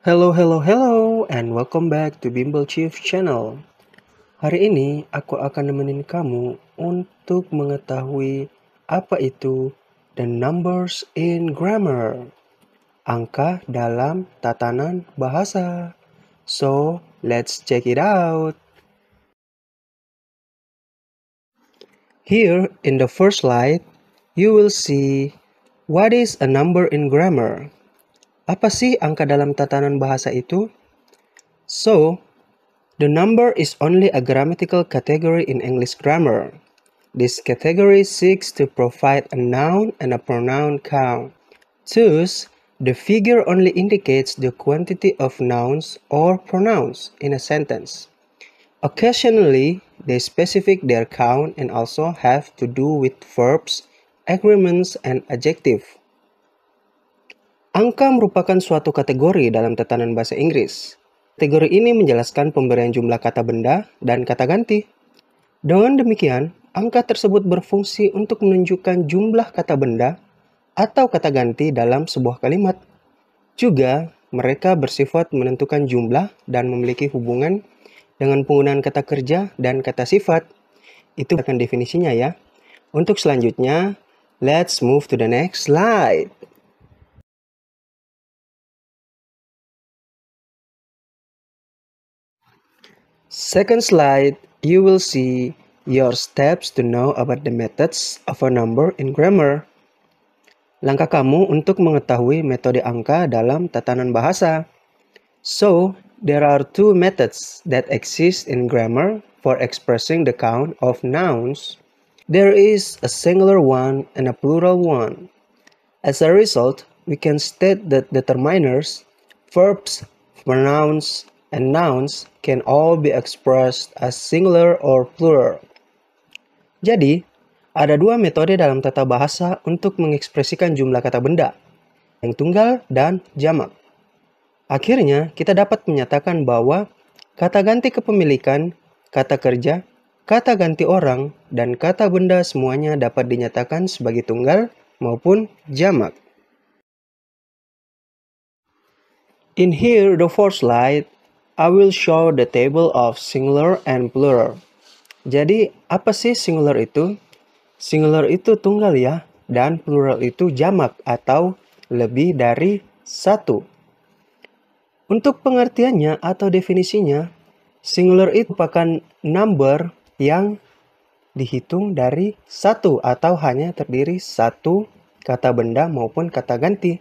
Hello, hello, hello, and welcome back to Bimbel Chief Channel. Hari ini aku akan nemenin kamu untuk mengetahui apa itu the numbers in grammar, angka dalam tatanan bahasa. So, let's check it out. Here in the first slide, you will see what is a number in grammar. Apa sih angka dalam tatanan bahasa itu? So, the number is only a grammatical category in English grammar. This category seeks to provide a noun and a pronoun count. Thus, the figure only indicates the quantity of nouns or pronouns in a sentence. Occasionally, they specify their count and also have to do with verbs, agreements, and adjective. Angka merupakan suatu kategori dalam tatanan bahasa Inggris. Kategori ini menjelaskan pemberian jumlah kata benda dan kata ganti. Dengan demikian, angka tersebut berfungsi untuk menunjukkan jumlah kata benda atau kata ganti dalam sebuah kalimat. Juga, mereka bersifat menentukan jumlah dan memiliki hubungan dengan penggunaan kata kerja dan kata sifat. Itu akan definisinya ya. Untuk selanjutnya, let's move to the next slide. Second slide, you will see your steps to know about the methods of a number in grammar. Langkah kamu untuk mengetahui metode angka dalam tatanan bahasa. So, there are two methods that exist in grammar for expressing the count of nouns. There is a singular one and a plural one. As a result, we can state that determiners, verbs, pronouns, and nouns can all be expressed as singular or plural. Jadi, ada dua metode dalam tata bahasa untuk mengekspresikan jumlah kata benda, yang tunggal dan jamak. Akhirnya, kita dapat menyatakan bahwa kata ganti kepemilikan, kata kerja, kata ganti orang, dan kata benda semuanya dapat dinyatakan sebagai tunggal maupun jamak. In here, the fourth slide, I will show the table of singular and plural. Jadi, apa sih singular itu? Singular itu tunggal ya, dan plural itu jamak atau lebih dari satu. Untuk pengertiannya atau definisinya, singular itu merupakan number yang dihitung dari satu atau hanya terdiri satu kata benda maupun kata ganti.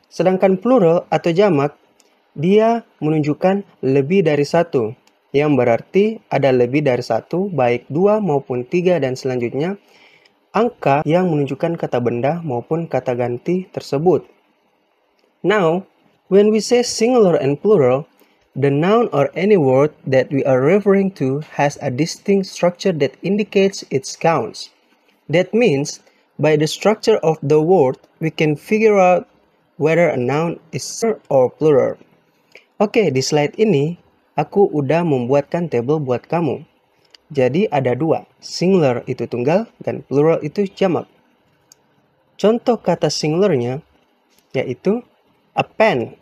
Sedangkan plural atau jamak, dia menunjukkan lebih dari satu, yang berarti ada lebih dari satu, baik dua maupun tiga dan selanjutnya, angka yang menunjukkan kata benda maupun kata ganti tersebut. Now, when we say singular and plural, the noun or any word that we are referring to has a distinct structure that indicates its counts. That means, by the structure of the word, we can figure out whether a noun is singular or plural. Oke, di slide ini, aku udah membuatkan table buat kamu. Jadi ada dua, singular itu tunggal dan plural itu jamak. Contoh kata singularnya yaitu a pen,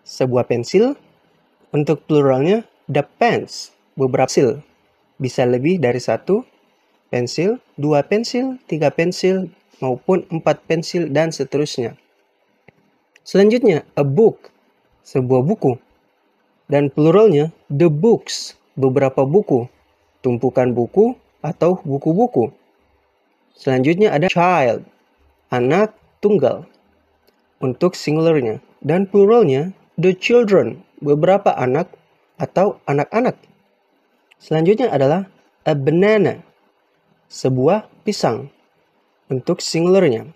sebuah pensil. Untuk pluralnya the pens, beberapa pensil. Bisa lebih dari satu pensil, dua pensil, tiga pensil, maupun empat pensil dan seterusnya. Selanjutnya a book, sebuah buku. Dan pluralnya the books, beberapa buku, tumpukan buku atau buku-buku. Selanjutnya ada child, anak tunggal untuk singularnya. Dan pluralnya the children, beberapa anak atau anak-anak. Selanjutnya adalah a banana, sebuah pisang untuk singularnya.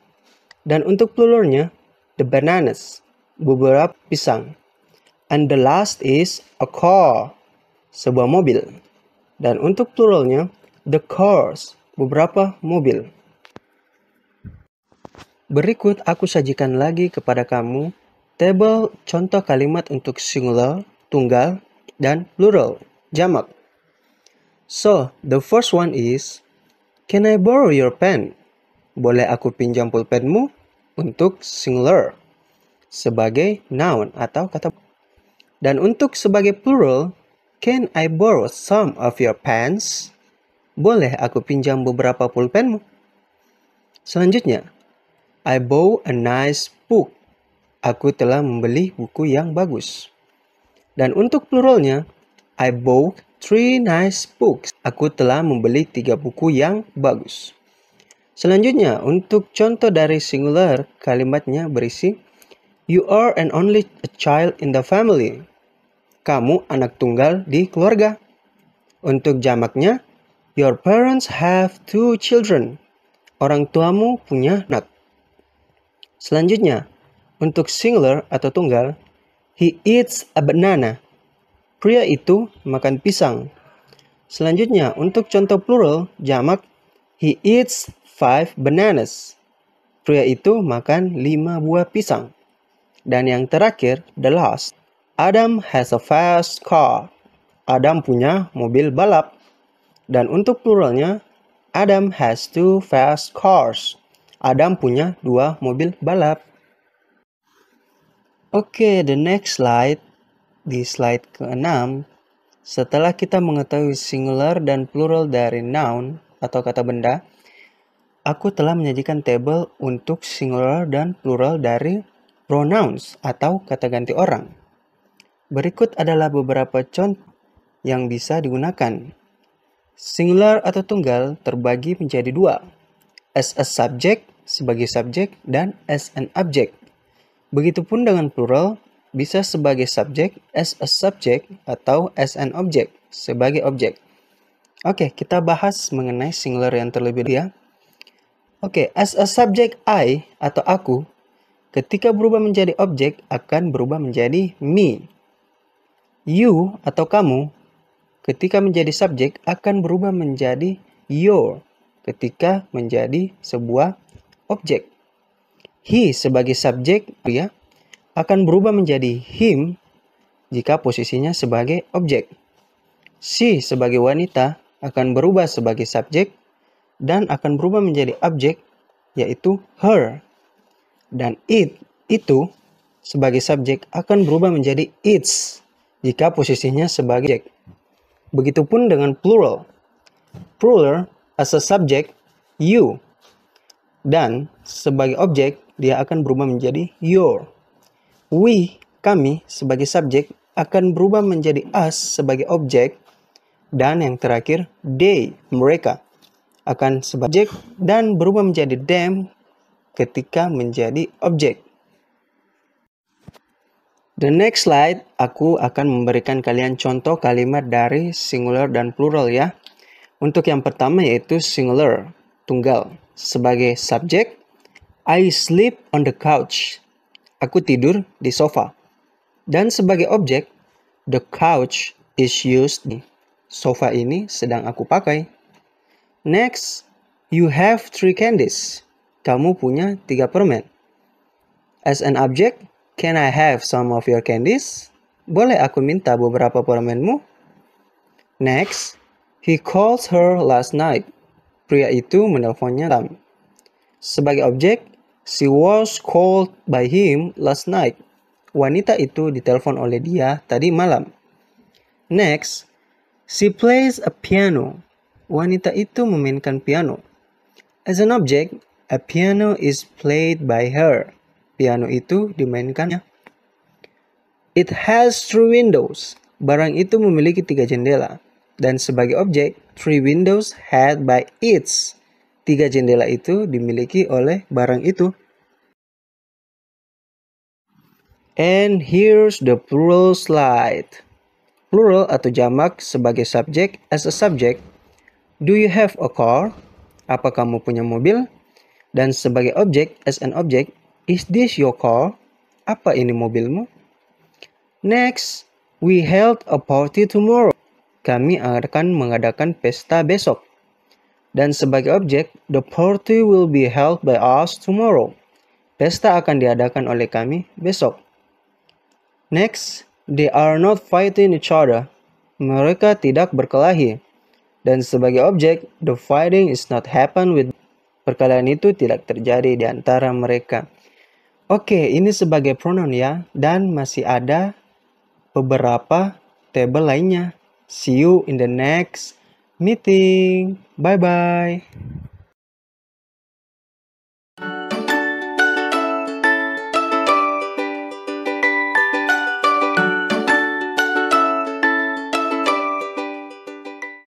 Dan untuk pluralnya the bananas, beberapa pisang. And the last is a car, sebuah mobil. Dan untuk pluralnya, the cars, beberapa mobil. Berikut aku sajikan lagi kepada kamu table contoh kalimat untuk singular, tunggal, dan plural, jamak. So, the first one is, can I borrow your pen? Boleh aku pinjam pulpenmu? Untuk singular, sebagai noun atau kata. Dan untuk sebagai plural, can I borrow some of your pens? Boleh aku pinjam beberapa pulpenmu? Selanjutnya, I bought a nice book. Aku telah membeli buku yang bagus. Dan untuk pluralnya, I bought 3 nice books. Aku telah membeli 3 buku yang bagus. Selanjutnya, untuk contoh dari singular, kalimatnya berisi, you are an only a child in the family. Kamu anak tunggal di keluarga. Untuk jamaknya, your parents have 2 children. Orang tuamu punya anak. Selanjutnya, untuk singular atau tunggal, he eats a banana. Pria itu makan pisang. Selanjutnya, untuk contoh plural, jamak, he eats 5 bananas. Pria itu makan 5 buah pisang. Dan yang terakhir, the last, Adam has a fast car. Adam punya mobil balap. Dan untuk pluralnya, Adam has 2 fast cars. Adam punya 2 mobil balap. Oke, the next slide. Di slide ke-6, setelah kita mengetahui singular dan plural dari noun atau kata benda, aku telah menyajikan tabel untuk singular dan plural dari pronouns atau kata ganti orang. Berikut adalah beberapa contoh yang bisa digunakan. Singular atau tunggal terbagi menjadi 2, as a subject sebagai subjek dan as an object. Begitupun dengan plural, bisa sebagai subjek, as a subject, atau as an object, sebagai objek. Oke, kita bahas mengenai singular yang terlebih dahulu ya. Oke, as a subject I atau aku, ketika berubah menjadi objek akan berubah menjadi me. You atau kamu, ketika menjadi subjek akan berubah menjadi your, ketika menjadi sebuah objek. He sebagai subjek ya, akan berubah menjadi him jika posisinya sebagai objek. She sebagai wanita akan berubah sebagai subjek dan akan berubah menjadi objek, yaitu her. Dan it itu sebagai subjek akan berubah menjadi its jika posisinya sebagai objek. Begitupun dengan plural. Plural as a subject, you. Dan sebagai objek, dia akan berubah menjadi your. We, kami, sebagai subjek akan berubah menjadi us sebagai objek. Dan yang terakhir, they, mereka, akan sebagai objek dan berubah menjadi them ketika menjadi objek. The next slide, aku akan memberikan kalian contoh kalimat dari singular dan plural ya. Untuk yang pertama yaitu singular, tunggal. Sebagai subjek, I sleep on the couch. Aku tidur di sofa. Dan sebagai objek, the couch is used. Sofa ini sedang aku pakai. Next, you have 3 candies. Kamu punya 3 permen. As an object, can I have some of your candies? Boleh aku minta beberapa permenmu? Next, he calls her last night. Pria itu menelponnya malam. Sebagai objek, she was called by him last night. Wanita itu ditelepon oleh dia tadi malam. Next, she plays a piano. Wanita itu memainkan piano. As an object, a piano is played by her. Piano itu dimainkannya. It has 3 windows. Barang itu memiliki 3 jendela. Dan sebagai objek, 3 windows had by its. 3 jendela itu dimiliki oleh barang itu. And here's the plural slide. Plural atau jamak sebagai subjek as a subject. Do you have a car? Apa kamu punya mobil? Dan sebagai objek as an object, is this your car? Apa ini mobilmu? Next, we held a party tomorrow. Kami akan mengadakan pesta besok. Dan sebagai objek, the party will be held by us tomorrow. Pesta akan diadakan oleh kami besok. Next, they are not fighting each other. Mereka tidak berkelahi. Dan sebagai objek, the fighting is not happen with. Perkelahian itu tidak terjadi di antara mereka. Oke, ini sebagai pronoun ya. Dan masih ada beberapa table lainnya. See you in the next meeting. Bye-bye.